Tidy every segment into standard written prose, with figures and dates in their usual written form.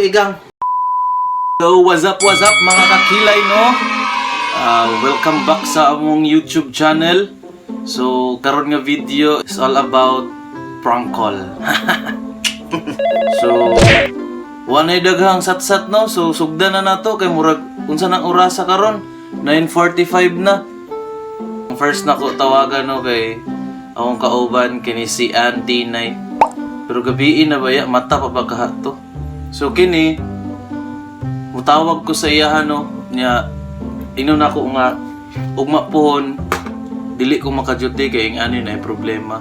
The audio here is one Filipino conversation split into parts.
igang. So, what's up mga kakilay, no? Welcome back sa among YouTube channel. So, karon nga video is all about prank call. So, wanay daghang satsat, no? So, sugdan na nato kay murag unsa nang orasa karon? 9:45 na. First nako tawagan, no, kay akong kauban kini si Auntie Nay. Pero gabiin na baya mata pa ba kahato. So kini mutawag ko sa iya, no, nya inon ako nga ugma pohon dili ko makaduty kay ing ani na problema.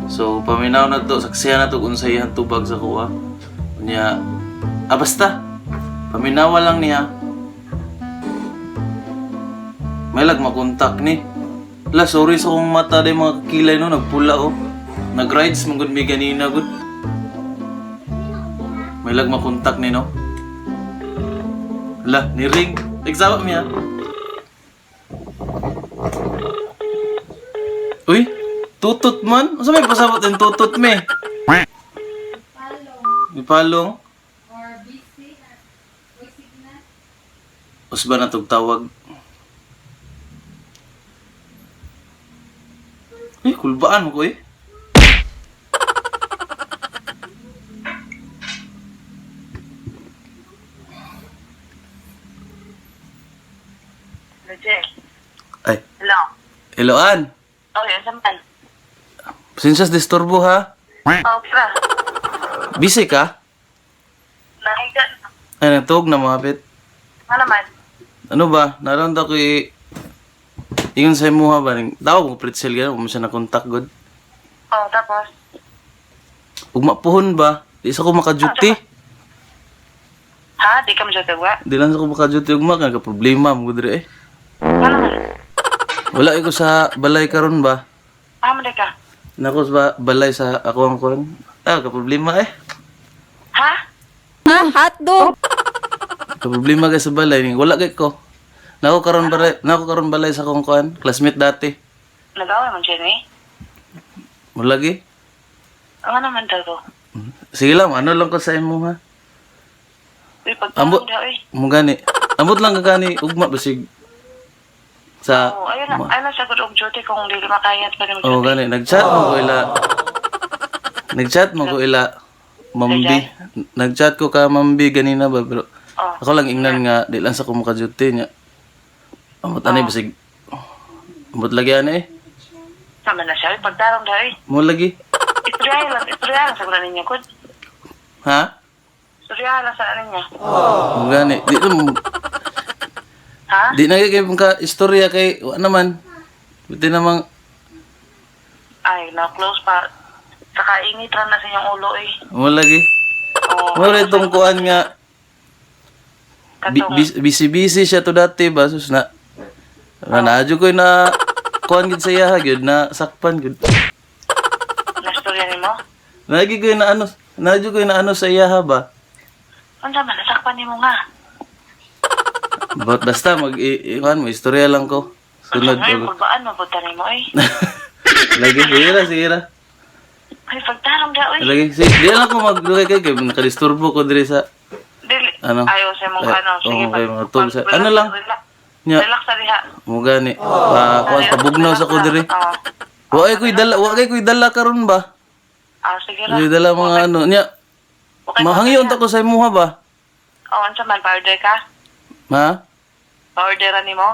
So paminaw na to, saksihan na to kung sa iyang tubag sa kuha. Nya basta paminawa lang niya. May lag makontak ni. La, sorry sa kong mata day mga kakilay, no, nagpula, oh. Nag-rides mong good may ganina, good. May lag makontak ni, no. La, ni-ring. Nagsawak niya. Uy, tutot man. Masa may pasabot yung tutot, me? May palong. Or busy na. Usba na tawag. Kulbaan mo ko eh. Legit. Ay, Hello. hello, Ann. Oh, yun, sampan. Sinsas disturbo, ha? Oh, pra. Busy ka? Nahiga na. Ay, natug na mapit. Ano naman? Ano ba? Naranda ko ingon sa imuha ba? Tawag mo pretzel gano'n, mo siya na-contact god. Oh, tapos? Ugma pohon ba? Di sa ko makaduty. Ha? Di ka masyadagwa? Di lang sa ko makaduty ugma, kaya problema mo gudre eh. Ano naman? Wala ko sa balay karon ba? Ah, mali ka. Nako sa balay sa ako ang kuan. Ka problema eh. Ha? Hotdog! Ka problema kay sa balay ni wala kay ko. Nako karon balay sa akong kuan, classmate dati. Nagawa mo dyan eh? Wala gi. Ano naman daw to? Sige lang, ano lang ko sa imo ha. Uy, Ambot. pagtanong daw eh. Mo gani. Ambot lang ka gani ugma basig sa Oh, ayun na. Ayun na sa good of duty kung di makayat pa rin Oh, duty. gani. Nag-chat mo ko ila. Nag-chat mo ko ila. Mambi. Nag-chat ko ka Mambi ganina ba, pero Oh. ako lang ingnan nga di lang sa ko maka-duty nya. Amot ani basig. Amot lagi ani eh. Sama na siya. Pagtanong daw eh. Mo lagi. Istorya lang sa kuna ninyo, Kud. Ha? Istorya lang sa ano niya. Mo gani. Ha? Di na kay ka istorya kay wa naman. Buti namang Ay, na-close pa. Saka init rin na sa inyong ulo eh. mo lagi. Oh, Mo rin itong kuan nga katong, busy siya to dati ba sus na. Naadyo ko na kuan gid sa iya gyud na sakpan gud. na-istorya ni mo? Lagi ko na ano, nadyo ko na ano sa iya ba. Ano naman, nasakpan ni mo nga. Basta kuan mo istorya lang ko. Sunod Ay, ko. kulbaan mo, punta ni mo eh. Lagi sige ra. Ay, pagtanong daw eh. Lagi di lang ko magdugay kay nakadisturbo ko diri sa Dili, ano? ayaw sa mong ano. Sige, okay, mga tol sa ano lang. Nya. Relax sa diha. Mo gani. Kuan pabugnaw sa ko diri. Oo. Wa kay ko'y dala karon ba? Sige lang. Di dala mga ano nya. Okay, Mahangyon ta ko sa imuha ba? Oo, ano man, pa-order ka? Ha? Pa-orderan ni mo?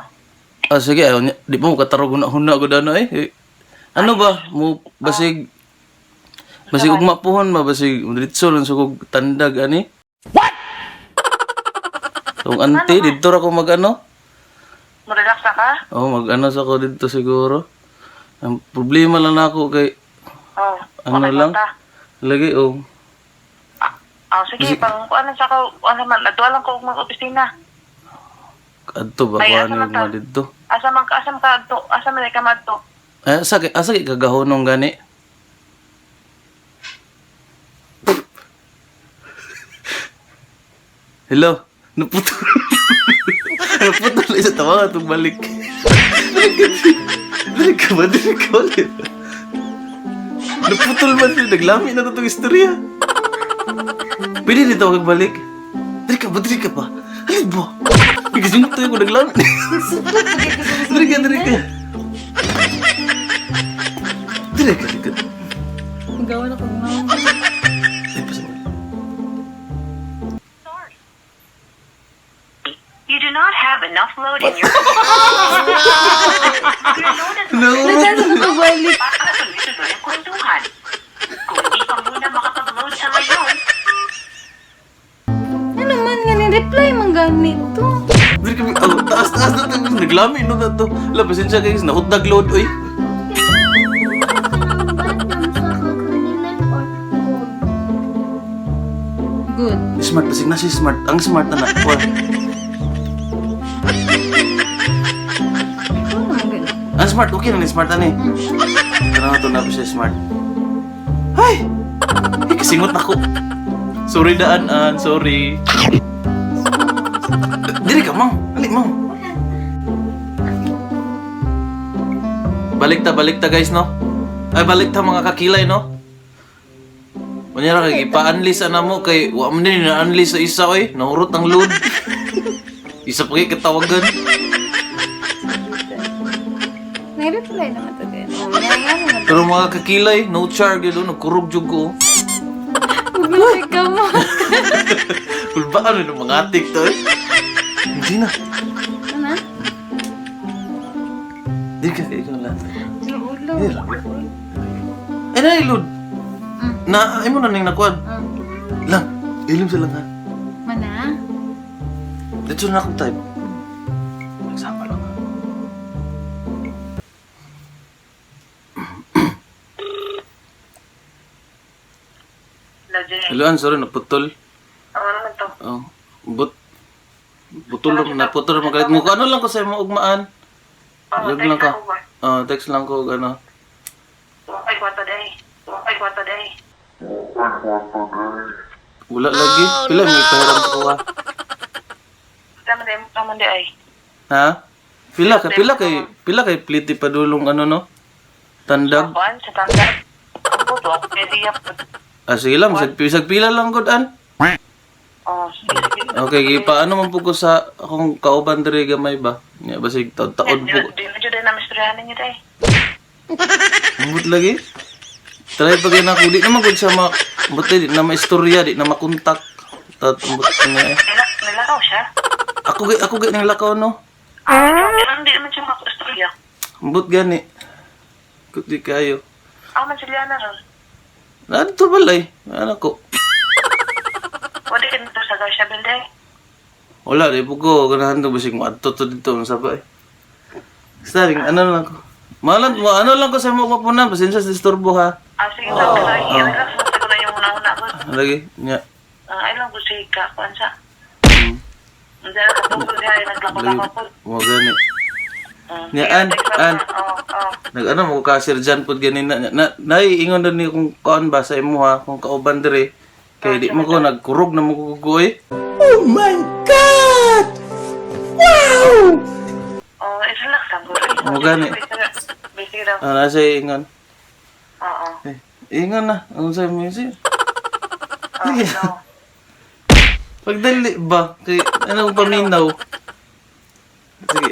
Sige, ayaw niya. Di mo katarog huna ko dano eh. Ano ba? Mo basig ugma pohon ba basig diretso lang sa kog tandag ani. What? Tong ante didto ra ko magano? Mo-relax na ka? Oh, magano sa ko didto siguro. Ang problema lang nako kay Oo. Ano Okay, lang? punta. lagi oh. Sige, pang ano sa ka, ano man, nadwa lang ko mag-opisina. Adto ba Ay, ko asa ano man ta? mo didto? Asa man ka madto? Asa kay kagahonong gani. Hello. Naputol. Naputol isa tawa itong balik. Balik ka ba? Balik ka ulit. Naputol ba siya? Naglami na itong istorya. Pwede dito ako balik. Diri ka ba? Halid ba? Bigising tayo ko naglang. Diri ka. Diri ka. Magawa na ko nga. Ay, pasok. You do not have enough load in your Your load is No. Balik. para tuloy-tuloy ang kwentuhan. Kung hindi pa muna makapag-load sa ngayon, Ano man nga ni-reply man ganito. Diri kami, taas na tayo. Naglami no na to. Ala, pasensya guys, nahutdag load, oy. Good. Smart, pasig na si smart. Ang smart na nakuha. Ano naman ganito? Ang smart, okay na ni smart na ni. Kaya to na po siya smart. Ay! Ay, kasingot ako. Sorry daan, sorry. Diri ka, mang. Ali, mang. Balik ta guys, no? Ay, balik ta mga kakilay, no? Manyara kay ipa-unleash na mo kay wa man din na-unleash sa isa oy, nahurot ang load. Isa pa kay katawagan. Nag-reply naman to din. Oh, nangyayari na. Pero mga kakilay, no char gyud nagkurog jud ko. Bumalik ka mo. Kulbaan ano mga atik to eh. Hindi na. Ano? Di ka lang. Ulo. Ay na load. Na ay mo na ning nakuan. Lang, ilim sa lang ha. Mana? Dito na akong type. Nagsama lang ha. lagyan. Hello, sorry, naputol. Ano naman to? Oh, butol lang, naputol lang magalit mo. Ano lang ko sa mo ugmaan? Wag lang ka. Text lang ko, ano. Ay, kwarto day. Wala lagi. Pila, may pahiram ko ha. Taman day ay. Ha? Pila kay pliti pa dulong ano no? Tandag. Kuan sa tanda. Ang puto, pwede yap. Sige lang, bisag pila lang gud an. Oh, sige. Okay, paano man po ko sa akong kauban diri gamay ba? Nya basig taon po. Di na dyan na misteryahan niyo day. Ambot lagi. Try pag na ko di naman gud sa buti di na maistorya di na makontak. Ambot niya. Nilakaw siya. Ako gay nang lakaw no. Hindi naman siya makastorya. Ambot gani. Kuti kayo. Ako man sila na ron. Nadto balay. Ano ko? Pwede ka nito sa Garcia Building. Wala, di po ko ganahan to basig mo adto to dito sa sabay. Staring ano lang ko. Ano lang ko sa mo papunan, pasensya sa istorbo ha. Sige, sabi ko ay relax mo ko na yung una-una ko. Lagi, nya. Ay lang gusto ka, kwansa. Hmm. Hindi na katungkol niya, ay naglako-lako po. Mo gani. Nya an. Oo. Nag-ano mo ka Sir Jan pud ganina. Naiingon na ni kung kaon ba sa imo ha, kung kauban dire. Kay di mo ko nagkurog na mo kugoy. Oh, relax lang ko. Mo gani. Busy lang. Nasa ingon. Oo. Ingon na. Ano sa mo yun? No. Pagdali ba? Kay ano paminaw? Sige.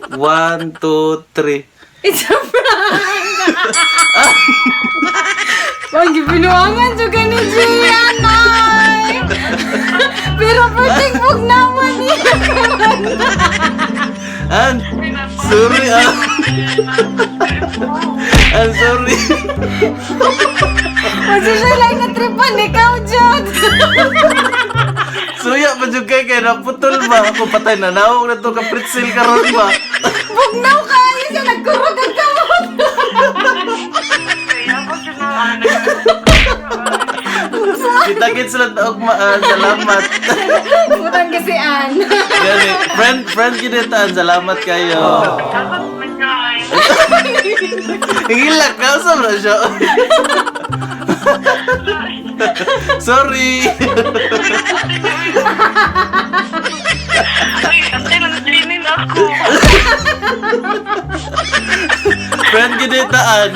1, 2, 3. It's a prank! Wag gibinuangan jud ka ni Gian, nay! Pero patingbog naman niya. An, sorry An, sorry. Kasi siya lang natripan, ikaw, Jod. Suya pa jud kay naputol ba? Ako patay na nawag na to ka pretzel karon ba? Bugnaw ka, yun siya nagkurog ang kamot. Kaya ako siya na. Kita-kits lang na ugmaan. Salamat. Butang kasi An. Gani, friend kinitaan. Salamat kayo. Dapat may guys. Hingilak ka, sobra siya. Sorry. Ay, antay lang dinin ako. Friend kinitaan.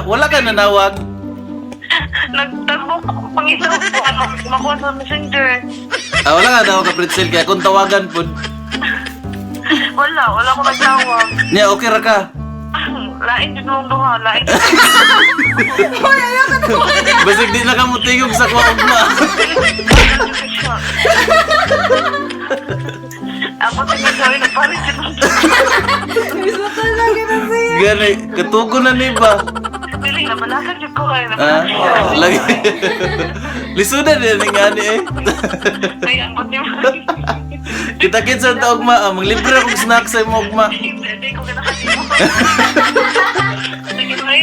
Wala ka nanawag? Nagtagbo ko. Panginoon po, makuha sa messenger. Wala nga daw ka pretzel kaya kung tawagan po. Wala ko nagtawag. Niya, okay ra ka. Lain din nung duha, lain. Basig di na ka mo tingog sa kuwagma. Ako tingin gawin na parin din nung Gusto talaga na siya. Gani, katugo na ni ba? Piling na balakan yung ko kayo na Ha? Lagi. Lisudan din ni ngani eh. Kaya ang pati mo. Kita-kit sa taogma, maglibre akong snack sa imo ugma. Hindi ko kinakasi mo. Sige, Ray.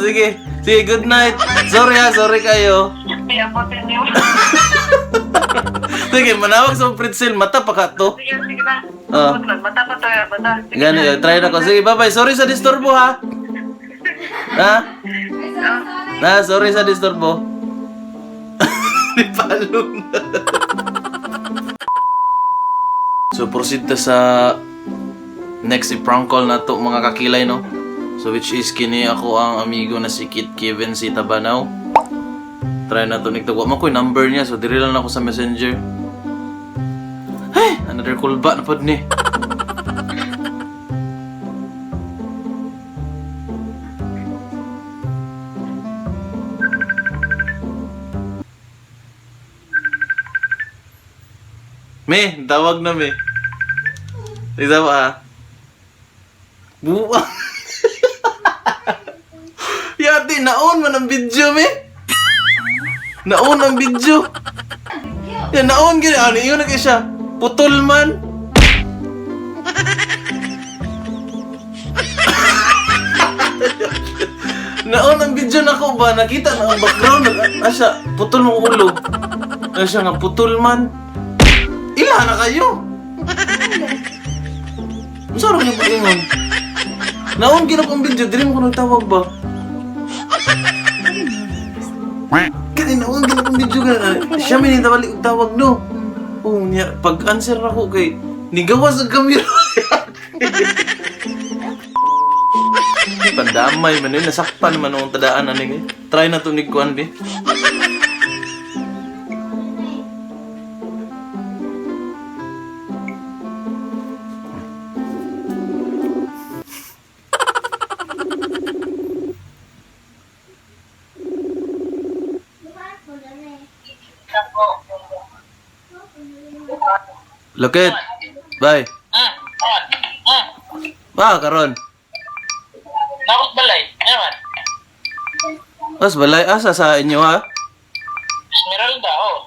Sige. Sige, good night. Sorry kayo. Kaya pati niyo. Sige, manawag sa pretzel, mata pa ka to. Sige na. Ah. Mata pa to ya, mata. Gani, try na ko. Sige, bye-bye. Sorry sa disturbo ha. Ha? Sorry sa disturbo. Di palong. So, proceed ta sa next i-prank call na to mga kakilay, no? So, which is kini ako ang amigo na si Kit Kevin si Tabanaw. Try na to nigtagwa. Makoy number niya, so diri lang ako sa messenger. Ay, another call ba na pod ni. Me, tawag na me. Isa pa ha. Buwa. Yati, naon man ang video me. Naon ang video. Yan, naon gini. Ano, yun na siya. Putol man. Naon ang video na ko ba? Nakita na ang background. Asya, putol mong ulo. Asya nga, putol man. Ila na kayo. Ang sarap niyo pag-ingon. Naon gina pang video. Dili mo ko nagtawag ba? Kaya naon gina pang video ka. Siya may nitawalik og tawag no. Oh, niya, pag-answer ako kay nigawas ang kamera. Pandamay man yun, nasakpan man ang tadaan na nila. Try na to ni Kuan be. Lokit. Bye. Karon. Nakot balay, naman. As balay asa sa inyo ha? Esmeralda, oh.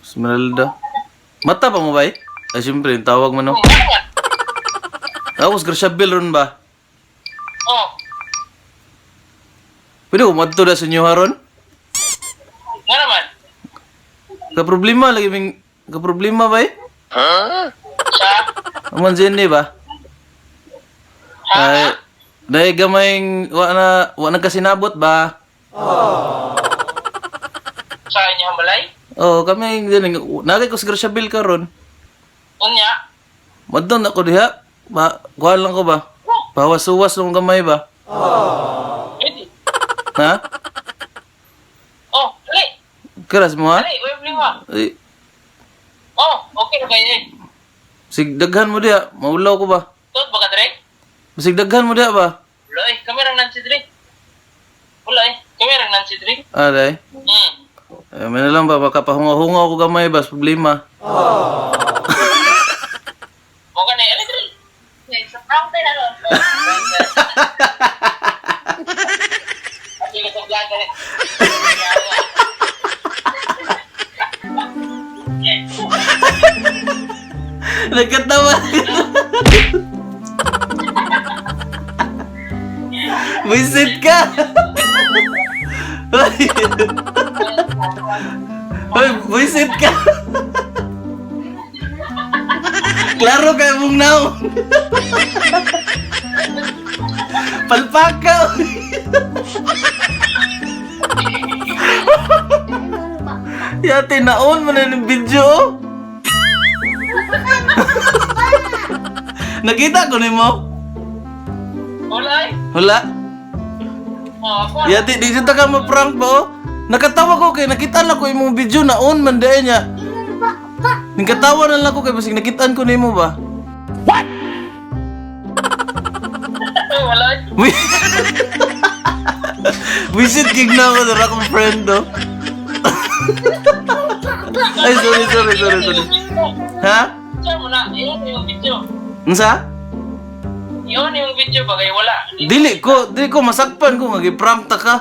Esmeralda. Mata pa mo ba eh? Ay siyempre, tawag mo no. Naman. Tapos Graciabil ron ba? Oh, Pwede ko madto na sa inyo ha ron? nga naman. Kaproblema lagi ming... Kaproblema ba eh? Sa, Aman Jenny ba? Ay, dahil gamayng wa na kasinabot ba? sa inyong balay? Oo, kami din. Nagay ko sa Graciabil ka ron. Unya, Madto na ko diha. Kuha lang ko ba? Bawas-uwas ng gamay ba? pwede. Ha? Oh, dali. Keras mo ha? Dali, wait, lima. Ay, Oh, okay na kayo eh. sigdaghan mo diha. Maulaw ko ba? Tuot ba ka, Dre? Sigdaghan mo diha ba? Wala eh, kami rang Nancy Dre. Wala eh, kami rang Nancy Dre. Aday. May na lang ba? Baka pahunga-hunga ako gamay ba? Problema. Mo ka na, ano Dre? Sa prank na lang. Sige, sa vlog ka rin. Nagkatawa. Visit ka. Hoy, visit ka. Klaro kayo mong now. Palpaka. Yate, naon mo na ng video. Nakita ko ni mo. Wala eh. Wala. Oh, ako. Yate, di dito ka ma-prank ba oh? Nakatawa ko kay nakita na ko imong video na on man dai niya. Ningkatawa na lang ko kay basig nakitaan ko nimo ba? Wala. Wi- Visit gig na ako na akong friend do. Ay, sorry. Ha? Siya mo na, yun yung video. Unsa? Yun yung video ba, kaya wala. Dili ko masakpan ko nga prank ta ka.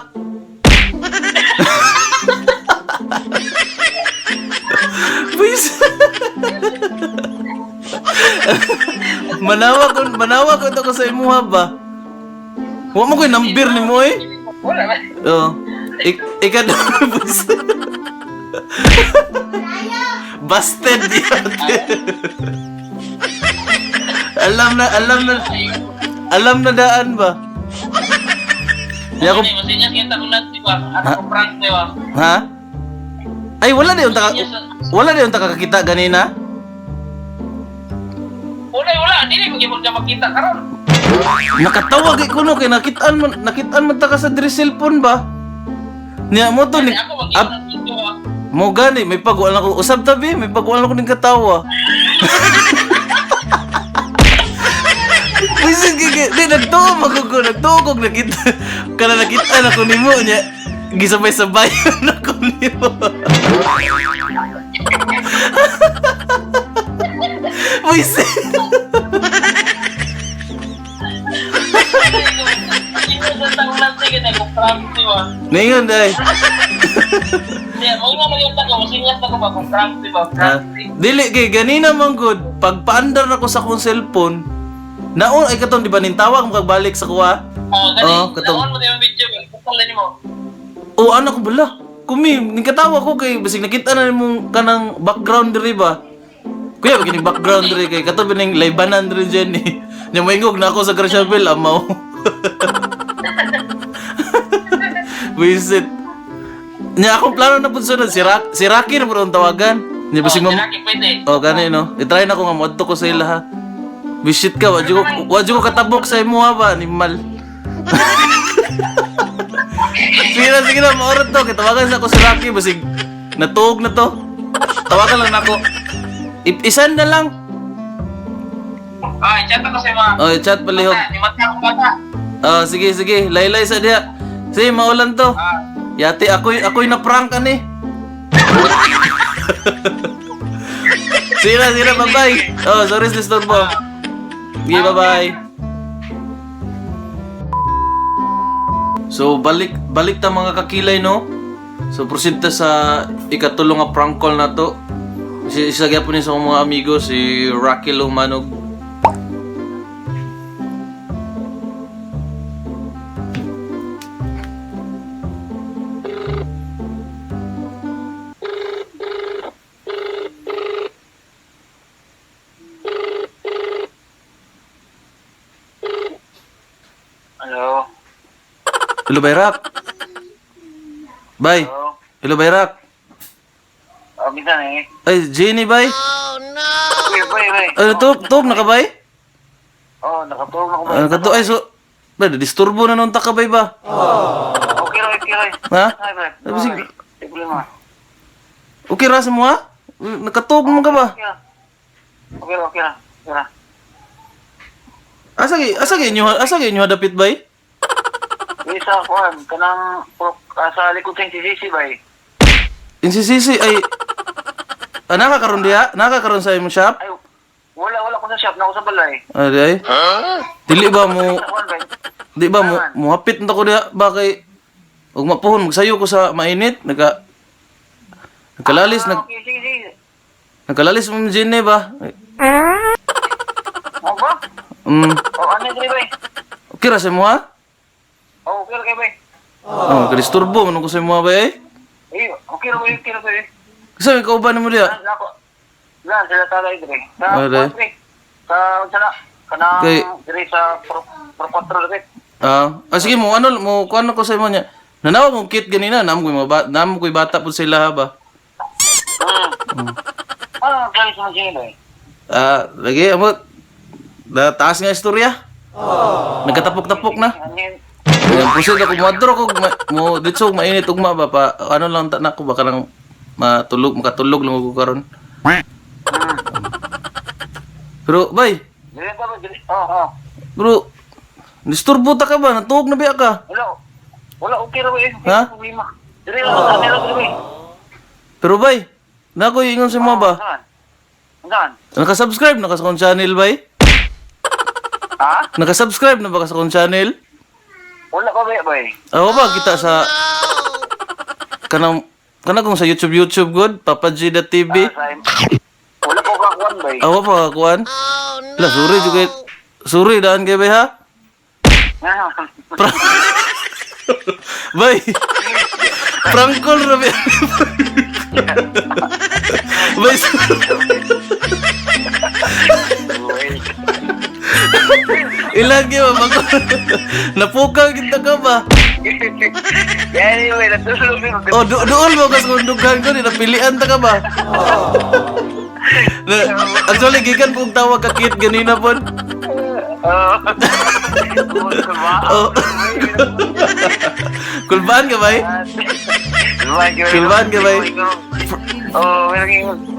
Please. manawa ko to ko sa imuha ba. Wa mo ko yung number ni mo eh. Wala ba? Oo. Ika daw. Busted yun. Alam na daan ba? Di ako, Ano, masaya kita ko natin, di ba? Ano ko prank, di ba? ha? Ay, wala na yung kakakita ganina? Wala. Hindi ko gipon ka makita karon. Nakatawag ko no, kay nakitaan man ta ka sa diri cellphone ba? Niya mo to ni, Ako mag-iwan ng video, ah. mo gani, may pagwala ko, usab tabi, may pagwala ko ning katawa. Bisin di nagtuo kog nakita. Kana nakita na ko nimo nya. Gisabay-sabay na ko nimo. Bisin. Hindi ko sa taon natin kita ko prank, di ba? Ningon dai. Hindi, mo nga maganda ko, masinglas na ko ba kung prank, di ba? Prank, Dili kay ganina man good. Pag paandar na ko sa akong cellphone, naon ay katong di ba nintawag mo kagbalik sa kuha? gani, katong- naon mo na yung video, kukulan mo. O anak ko bala. Kumi, ningkatawa ko kay basig nakita na nimong kanang background diri ba. Kuya kining background diri kay katabi ning laybanan diri diyan ni. Nya moingog na ako sa Grachabel amaw. Visit. Nya akong plano na pud sunod si Rocky na pud ang tawagan. Nya basig Oh, mo. Rocky, pwede. Oh gani no. I-try na ko nga moadto ko sa ila ha. Visit ka, wadyo ko katabok sa imo ha ba ni Mal. Sige na, maorot to. Kitawagan sa ako si Rocky. Basig, natuog na to. Tawagan lang ako. Isan na lang. Ah, chat ako sa mga. Oh, chat palihog. Ni mata akong bata. Oh, sige. Laylay sa diha. Sige, maulan to. Yati, ako'y na-prank ani. Sige na, bye-bye. Oh, sorry sa disturbo. Sige, bye-bye. So, balik ta mga kakilay, no? So, proceed ta sa ikatulong nga prank call na to. Isa gyapon ni sa akong mga amigo, si Rocky Lumanog. Hello. Hello, Bayrak. Bay. Hello. Hello, Bayrak. Minsan eh. Ay, Jenny, bay. Bay. Ay, tug na ka, bay? Oh, nakatulog na ko ba? Ay, so, bay, disturbo na nung takabay ba? Okay, Roy. Ha? Hi, Brad. Ay, basig, Hindi problema. okay ra sa mo, ha? Nakatug mo ka ba? Okay ra. Asa gay nyo hadapit, bay? Isa, kuhan, kanang sa likod sa sisi, bay. Yung si Sisi, ay, nakakaroon diha? Nakakaroon sa imong shop? Ay, wala ko sa shop, na ako sa balay. Ay, dili ba mo, Kuhan, bay. di ba mo hapit na ko diha, ba kay, huwag mapuhon, magsayo ko sa mainit, nagkalalis, Okay, sige. nagkalalis mo Jenny ba? Ano ba? Ano yung bay? Okay ra sa mo, ha? Okay, bay. Kadisturbo, manong ko sa mo, ba, eh? Okay ra, bay. Kasi may kauban mo diha. Nako. Lan, sila talay dire. Ah, dire. Sa sana kanang Okay. dire sa pro dire. Sige mo, kuano ko sa imo niya. Nanawa mo kit ganina, namo ko'y bata po sila, ha, ba? Galing sa mga bay. Lagi, taas nga istorya. Nagkatapok-tapok na. Anin. Pusit ako madro ko mo dito mainit ugma ba pa ano lang ta nako baka nang makatulog lang ko karon. Pero bay, Dili ka ba? Oo. bro, disturbo ta ka ba? Natuog na biya ka? Wala, okay raw eh. Ha? Problema. Dili lang, saan nila dili. Pero bay, nako ingon sa mo ba? Saan? Naka-subscribe na ka sa kong channel bay? Ha? Naka-subscribe na ba ka sa kong channel? Wala ka ba eh? Ako ba kita sa kanang kung sa YouTube good, Papa G.TV. Wala ko kakuan ba eh? Ako pa kakuan. La, sorry juga. Sorry daan kay bay ha. Bay. Prank call ra bay. Bay. Ilang gyud ba ko? Napukaw kita ka ba? Anyway, natulog yun. Oh, doon mo kas kundugan ko ni napilian ta ka ba? Actually gikan kong tawag ka kit ganina pon. Oh. Kulbaan ka bay? Kulbaan ka bay?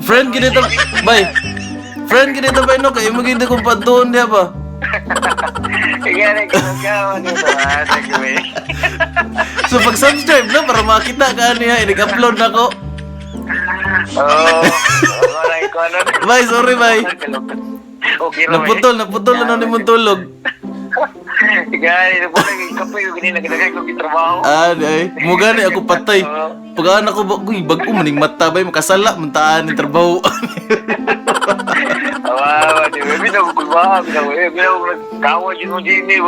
Friend gini to bay. Friend gini to bay no kay mo gid ko padton dia ba? So pag-subscribe na para makita ka niya, i-upload na ko. Bye, sorry bye. Naputol na ni mong tulog. Ay, muga ni ako patay. Pag ako ba, uy, bago maning mata ba, makasala, mantaan ng trabaho. Di ba? Binaw kawa din mo din eh.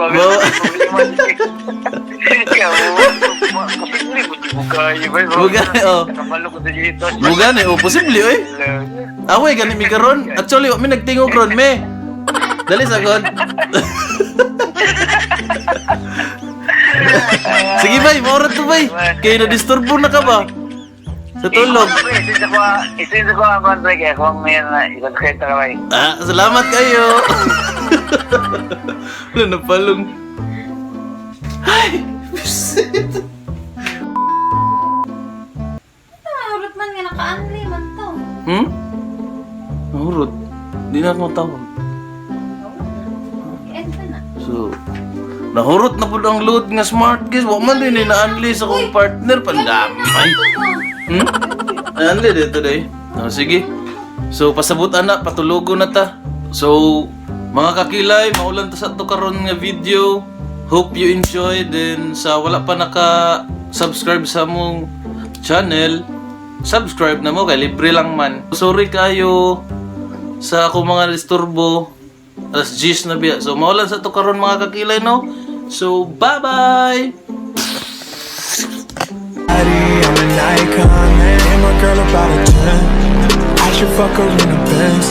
Muga ni, oh, posible, oy. Away, gani mi karon. Actually, mi nagtingog ron, me. Dali sagod. Sige bay, maorat to bay. Kaya na-disturbo na ka ba? Sa tulog. Isin ko ang contract eh. Kung may i-subscribe ka ba eh. Ah, salamat kayo. Wala na palong. Ay, shit. Urot man nga naka-unli man to. Nahurot. Di na ako matawag. End ka na. So, nahurot na po ang load nga smart case. Wa man din na-unleash akong partner. Pandamay. Unli dito day. Oh, sige. So, pasabot anak, patulogo na ta. So, mga kakilay, maulan ta sa to karon nga video. Hope you enjoyed. Then, sa wala pa naka-subscribe sa mong channel, subscribe na mo, kay libre lang man. Sorry kayo sa ako mga disturbo. Alas 10 na biya. So, maulan sa to karon mga kakilay, no? So, bye-bye! I'm an icon, man. And my girl about a 10. I should fuck her in the Benz.